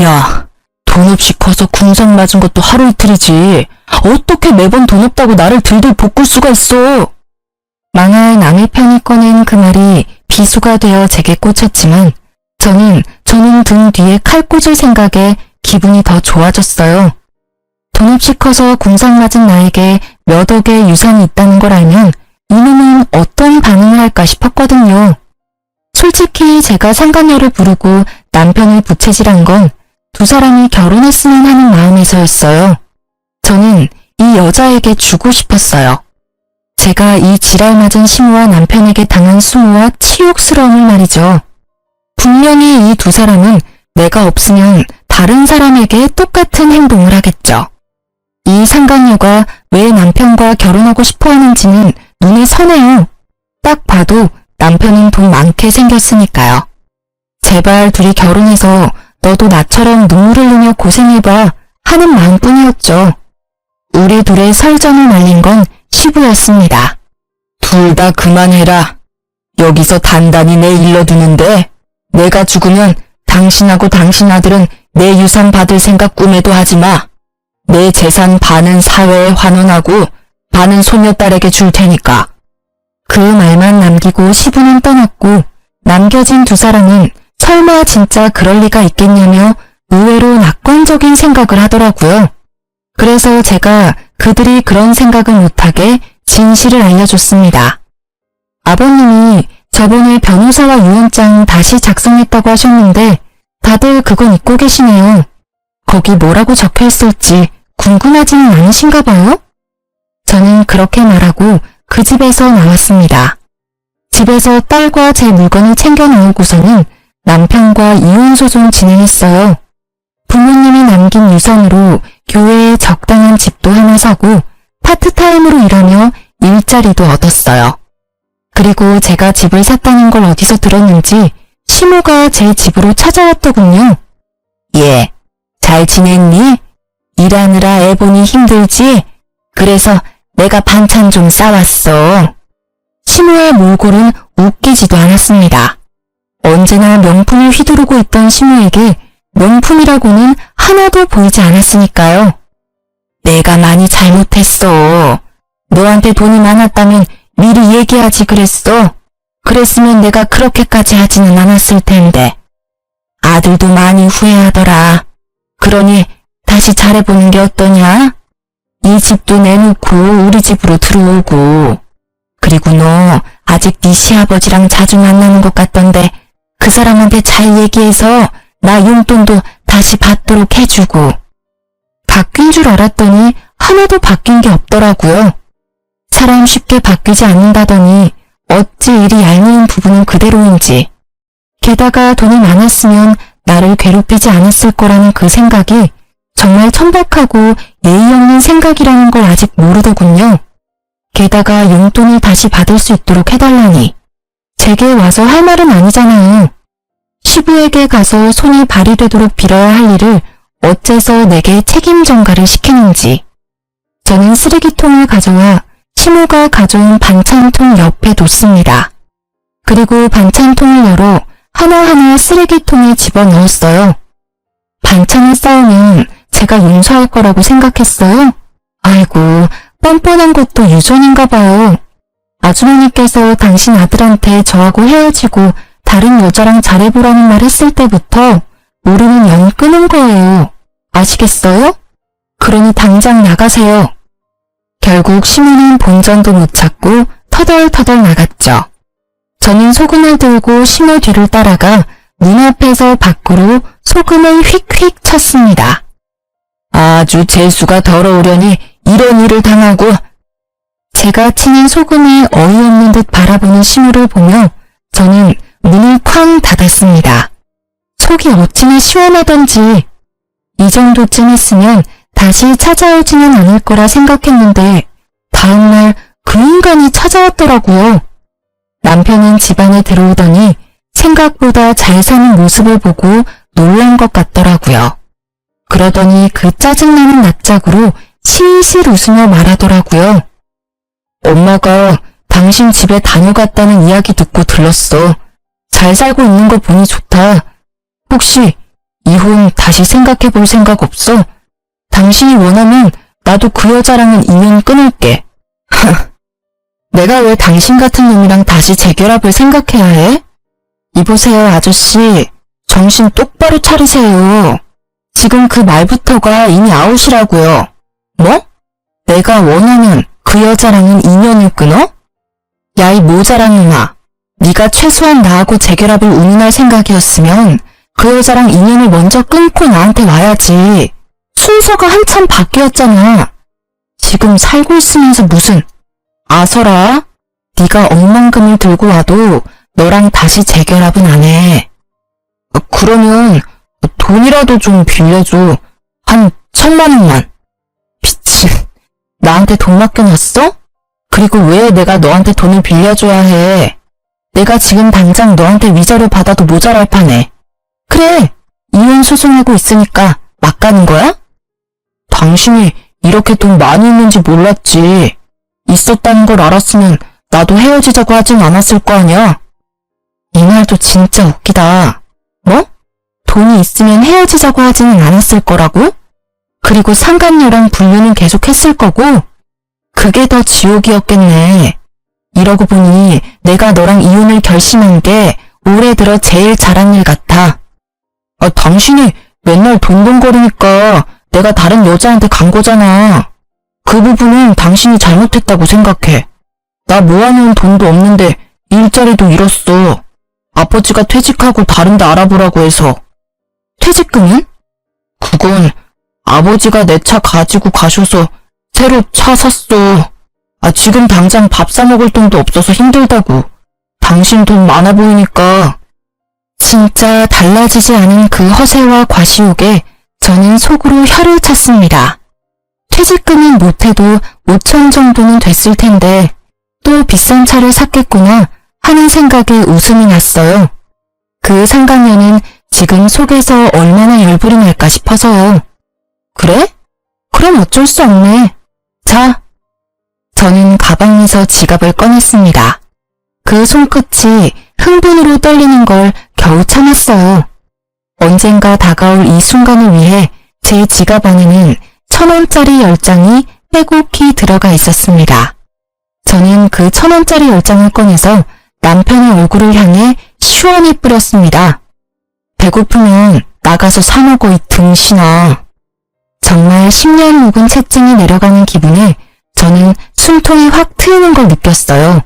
야, 돈 없이 커서 궁상 맞은 것도 하루 이틀이지. 어떻게 매번 돈 없다고 나를 들들 볶을 수가 있어? 망할 남의 편이 꺼낸 그 말이 비수가 되어 제게 꽂혔지만 저는 등 뒤에 칼 꽂을 생각에 기분이 더 좋아졌어요. 돈 없이 커서 궁상 맞은 나에게 몇 억의 유산이 있다는 걸 알면 이놈은 어떤 반응을 할까 싶었거든요. 솔직히 제가 상간녀를 부르고 남편을 부채질한 건 두 사람이 결혼했으면 하는 마음에서였어요. 저는 이 여자에게 주고 싶었어요. 제가 이 지랄 맞은 시모와 남편에게 당한 수모와 치욕스러움을 말이죠. 분명히 이 두 사람은 내가 없으면 다른 사람에게 똑같은 행동을 하겠죠. 이 상간녀가 왜 남편과 결혼하고 싶어 하는지는 눈에 선해요. 딱 봐도 남편은 돈 많게 생겼으니까요. 제발 둘이 결혼해서 너도 나처럼 눈물을 흘리며 고생해봐 하는 마음뿐이었죠. 우리 둘의 설전을 말린 건 시부였습니다. 둘 다 그만해라. 여기서 단단히 내 일러두는데 내가 죽으면 당신하고 당신 아들은 내 유산 받을 생각 꿈에도 하지 마. 내 재산 반은 사회에 환원하고 반은 소녀딸에게 줄 테니까. 그 말만 남기고 시부는 떠났고 남겨진 두 사람은 설마 진짜 그럴 리가 있겠냐며 의외로 낙관적인 생각을 하더라고요. 그래서 제가 그들이 그런 생각을 못하게 진실을 알려줬습니다. 아버님이 저번에 변호사와 유언장 다시 작성했다고 하셨는데 다들 그건 잊고 계시네요. 거기 뭐라고 적혀있을지 궁금하지는 않으신가 봐요? 저는 그렇게 말하고 그 집에서 나왔습니다. 집에서 딸과 제 물건을 챙겨 나오고서는 남편과 이혼소송 진행했어요. 부모님이 남긴 유산으로 교회에 적당한 집도 하나 사고 파트타임으로 일하며 일자리도 얻었어요. 그리고 제가 집을 샀다는 걸 어디서 들었는지 시모가 제 집으로 찾아왔더군요. 예, 잘 지냈니? 일하느라 애 보니 힘들지? 그래서 내가 반찬 좀 싸왔어. 시모의 몰골은 웃기지도 않았습니다. 언제나 명품을 휘두르고 있던 시모에게 명품이라고는 하나도 보이지 않았으니까요. 내가 많이 잘못했어. 너한테 돈이 많았다면 미리 얘기하지 그랬어. 그랬으면 내가 그렇게까지 하지는 않았을 텐데. 아들도 많이 후회하더라. 그러니 다시 잘해보는 게 어떠냐? 이 집도 내놓고 우리 집으로 들어오고. 그리고 너 아직 네 시아버지랑 자주 만나는 것 같던데 그 사람한테 잘 얘기해서 나 용돈도 다시 받도록 해주고. 바뀐 줄 알았더니 하나도 바뀐 게 없더라고요. 사람 쉽게 바뀌지 않는다더니 어찌 이리 얄미운 부분은 그대로인지. 게다가 돈이 많았으면 나를 괴롭히지 않았을 거라는 그 생각이 정말 천박하고 예의 없는 생각이라는 걸 아직 모르더군요. 게다가 용돈을 다시 받을 수 있도록 해달라니. 제게 와서 할 말은 아니잖아요. 시부에게 가서 손이 발휘되도록 빌어야 할 일을 어째서 내게 책임 전가를 시키는지. 저는 쓰레기통을 가져와 시모가 가져온 반찬통 옆에 뒀습니다. 그리고 반찬통을 열어 하나하나 쓰레기통에 집어넣었어요. 반찬을 쌓으면 제가 용서할 거라고 생각했어요? 아이고, 뻔뻔한 것도 유전인가 봐요. 아주머니께서 당신 아들한테 저하고 헤어지고 다른 여자랑 잘해보라는 말 했을 때부터 모르는 연 끊은 거예요. 아시겠어요? 그러니 당장 나가세요. 결국 시모는 본전도 못 찾고 터덜터덜 나갔죠. 저는 소금을 들고 시모 뒤를 따라가 문 앞에서 밖으로 소금을 휙휙 쳤습니다. 아주 재수가 더러우려니 이런 일을 당하고. 제가 치는 소금이 어이없는 듯 바라보는 시모를 보며 저는 문을 쾅 닫았습니다. 속이 어찌나 시원하던지. 이 정도쯤 했으면 다시 찾아오지는 않을 거라 생각했는데 다음날 그 인간이 찾아왔더라고요. 남편은 집안에 들어오더니 생각보다 잘 사는 모습을 보고 놀란 것 같더라고요. 그러더니 그 짜증나는 낯짝으로 실실 웃으며 말하더라고요. 엄마가 당신 집에 다녀갔다는 이야기 듣고 들렀어. 잘 살고 있는 거 보니 좋다. 혹시 이혼 다시 생각해 볼 생각 없어? 당신이 원하면 나도 그 여자랑은 인연 끊을게. 내가 왜 당신 같은 놈이랑 다시 재결합을 생각해야 해? 이보세요, 아저씨. 정신 똑바로 차리세요. 지금 그 말부터가 이미 아웃이라고요. 뭐? 내가 원하면 그 여자랑은 인연을 끊어? 야, 이 모자란 놈아. 네가 최소한 나하고 재결합을 운운할 생각이었으면 그 여자랑 인연을 먼저 끊고 나한테 와야지. 순서가 한참 바뀌었잖아. 지금 살고 있으면서 무슨. 아서라, 네가 억만금을 들고 와도 너랑 다시 재결합은 안 해. 그러면 돈이라도 좀 빌려줘. 한 1,000만 원만. 미친. 나한테 돈 맡겨놨어? 그리고 왜 내가 너한테 돈을 빌려줘야 해? 내가 지금 당장 너한테 위자료 받아도 모자랄 판에. 그래, 이혼 소송하고 있으니까 막 가는 거야? 당신이 이렇게 돈 많이 있는지 몰랐지. 있었다는 걸 알았으면 나도 헤어지자고 하진 않았을 거 아니야. 이 말도 진짜 웃기다. 뭐? 돈이 있으면 헤어지자고 하지는 않았을 거라고? 그리고 상간녀랑 분류는 계속 했을 거고? 그게 더 지옥이었겠네. 이러고 보니 내가 너랑 이혼을 결심한 게 올해 들어 제일 잘한 일 같아. 당신이 맨날 돈돈거리니까 내가 다른 여자한테 간 거잖아. 그 부분은 당신이 잘못했다고 생각해. 나 모아놓은 돈도 없는데 일자리도 잃었어. 아버지가 퇴직하고 다른 데 알아보라고 해서. 퇴직금은? 그건 아버지가 내 차 가지고 가셔서 새로 차 샀어. 지금 당장 밥 사 먹을 돈도 없어서 힘들다고. 당신 돈 많아 보이니까. 진짜 달라지지 않은 그 허세와 과시욕에 저는 속으로 혀를 찼습니다. 퇴직금은 못해도 5천 정도는 됐을 텐데 또 비싼 차를 샀겠구나 하는 생각에 웃음이 났어요. 그 상간녀는 지금 속에서 얼마나 열불이 날까 싶어서요. 그래? 그럼 어쩔 수 없네. 자. 저는 가방에서 지갑을 꺼냈습니다. 그 손끝이 흥분으로 떨리는 걸 겨우 참았어요. 언젠가 다가올 이 순간을 위해 제 지갑 안에는 1,000원짜리 10장이 빼곡히 들어가 있었습니다. 저는 그 1,000원짜리 10장을 꺼내서 남편의 얼굴을 향해 시원히 뿌렸습니다. 배고프면 나가서 사 먹어 이 등신아. 정말 10년 묵은 채증이 내려가는 기분에 저는 숨통이 확 트이는 걸 느꼈어요.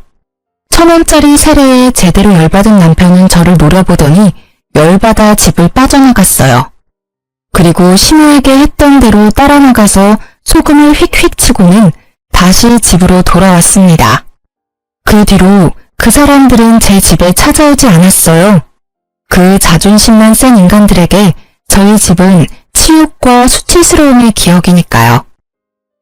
1,000원짜리 세례에 제대로 열받은 남편은 저를 노려보더니 열받아 집을 빠져나갔어요. 그리고 시모에게 했던 대로 따라 나가서 소금을 휙휙 치고는 다시 집으로 돌아왔습니다. 그 뒤로 그 사람들은 제 집에 찾아오지 않았어요. 그 자존심만 센 인간들에게 저희 집은 치욕과 수치스러움의 기억이니까요.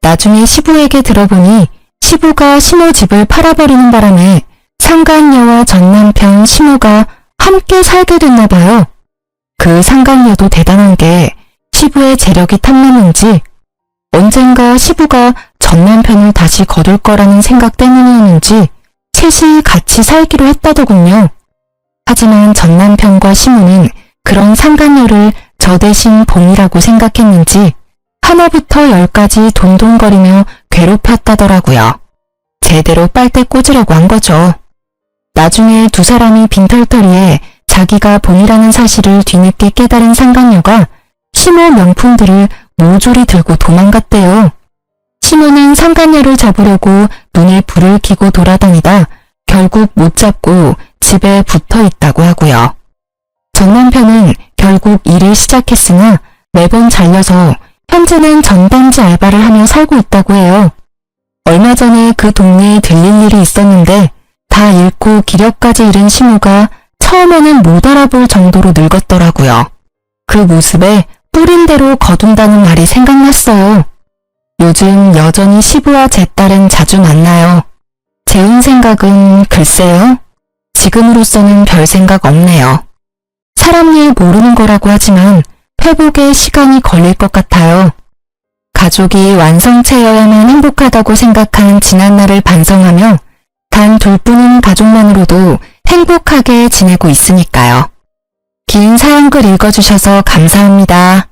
나중에 시부에게 들어보니 시부가 시모 집을 팔아버리는 바람에 상간녀와 전남편 시모가 함께 살게 됐나 봐요. 그 상간녀도 대단한 게 시부의 재력이 탐나는지 언젠가 시부가 전남편을 다시 거둘 거라는 생각 때문이었는지 셋이 같이 살기로 했다더군요. 하지만 전남편과 시모는 그런 상간녀를 저 대신 봉이라고 생각했는지 하나부터 열까지 돈돈거리며 괴롭혔다더라고요. 제대로 빨대 꽂으려고 한 거죠. 나중에 두 사람이 빈털터리에 자기가 봉이라는 사실을 뒤늦게 깨달은 상간녀가 시모 명품들을 모조리 들고 도망갔대요. 시모는 상간녀를 잡으려고 눈에 불을 켜고 돌아다니다 결국 못 잡고 집에 붙어 있다고 하고요. 전 남편은 결국 일을 시작했으나 매번 잘려서 현재는 전단지 알바를 하며 살고 있다고 해요. 얼마 전에 그 동네에 들릴 일이 있었는데 다 잃고 기력까지 잃은 시모가 처음에는 못 알아볼 정도로 늙었더라고요. 그 모습에 뿌린 대로 거둔다는 말이 생각났어요. 요즘 여전히 시부와 제 딸은 자주 만나요. 재혼 생각은 글쎄요. 지금으로서는 별 생각 없네요. 사람 일 모르는 거라고 하지만 회복에 시간이 걸릴 것 같아요. 가족이 완성체여야만 행복하다고 생각한 지난날을 반성하며 단 둘뿐인 가족만으로도 행복하게 지내고 있으니까요. 긴 사연글 읽어주셔서 감사합니다.